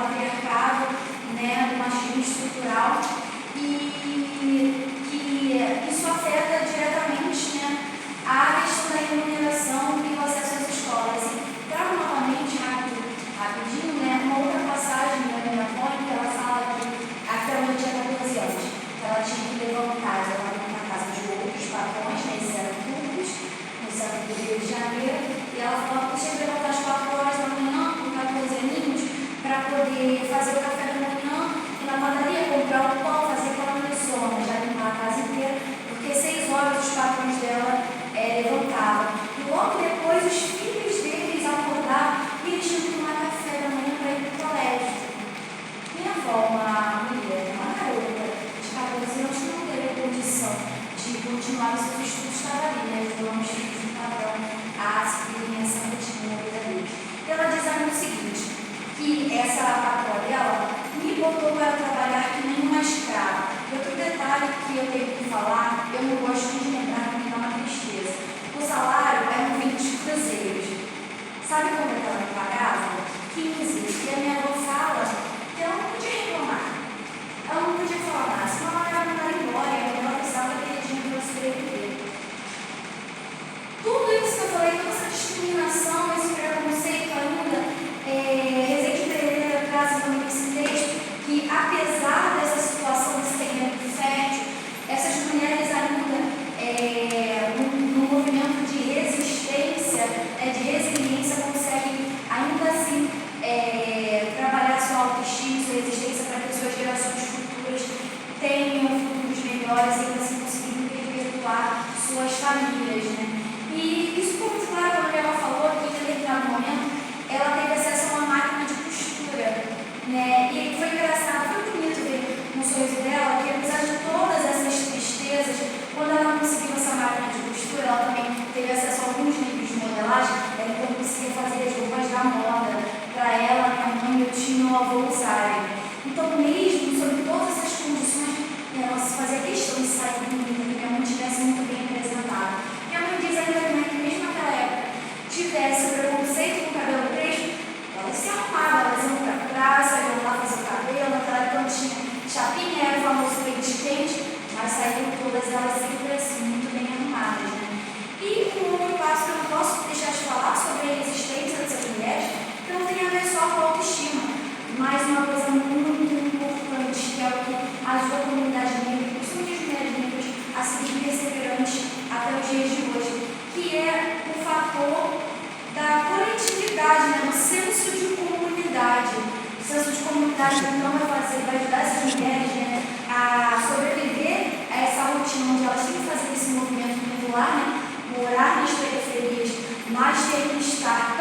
patriarcado, né, do machismo estrutural, e que isso afeta diretamente, né, a questão da remuneração e o acesso às escolas. E trago novamente, rapidinho, né, uma outra passagem da minha mãe, que ela fala que aquela ela tinha 14 anos, que ela tinha que levantar, ela estava na casa de outros patrões, né, eles eram turcos, no centro do Rio de Janeiro, e ela falava que tinha que levantar às 4 horas da manhã, com 14 aninhos, para poder fazer o café da manhã, e na padaria comprar o pão, fazer aquela pressão, já limpar a casa inteira, porque 6 horas os patrões dela levantavam. E logo depois os filhos deles acordavam e eles tinham que tomar café da manhã para ir para o colégio. Minha avó, uma mulher, uma garota de 14 anos, não teve a condição de continuar os seus estudos, estava ali, né, ajudando os filhos do padrão a seguirem essa rotina na vida deles. E ela diz a mim o seguinte, que essa patroa dela me botou para trabalhar que nem uma escrava. Outro detalhe que eu tenho que falar, eu não gosto de lembrar, que me dá uma tristeza. O salário eram 20 cruzeiros. Sabe como é que ela me pagava? 15. E a minha avó fala que ela não podia reclamar. Ela não podia falar nada, senão ela ia mandar embora, e ela precisava daquele dinheiro para sobreviver. Tudo isso que eu falei, toda essa discriminação, esse preconceito ainda, Rezende Pereira traz nesse texto que, apesar dessa situação desse terreno fértil, essas mulheres ainda, no movimento de resistência, de resiliência, conseguem ainda assim trabalhar sua autoestima, sua resistência para que suas gerações futuras tenham futuros melhores e ainda assim conseguirem perpetuar suas famílias, né? E isso ficou muito claro quando ela falou que em determinado momento ela teve acesso a uma máquina de costura, né? E foi engraçado, foi bonito ver no sorriso dela que, apesar de todas essas tristezas, quando ela conseguiu essa máquina de costura, ela também teve acesso a alguns livros de modelagem, ela então conseguia fazer as roupas da moda para ela, minha mãe e o tio, meu avô usarem. Então, mesmo sobre todas essas condições, ela se fazia questão de sair bonita, que minha mãe estivesse muito bem representada. Minha mãe diz ainda também que mesmo naquela época tivesse o preconceito com o cabelo crespo, ela se arrumava, elas iam para a praça, iam lá fazer o cabelo, naquela época não tinha chapinha, era o famoso pente quente, mas saíram todas elas sempre assim, muito bem arrumadas, né? E um outro passo que eu não posso deixar de falar sobre a resistência dessas mulheres, que não tem a ver só com a autoestima, mas uma coisa muito importante, que é o que ajuda a comunidade negra, principalmente as mulheres negras, a seguir perseverante até os dias de hoje, que é o fator da coletividade, né, do senso de comunidade. O senso de comunidade então vai ajudar essas mulheres, né, a sobreviver a essa rotina onde elas têm que fazer esse movimento regular, né, morar nas periferias, mas ter que estar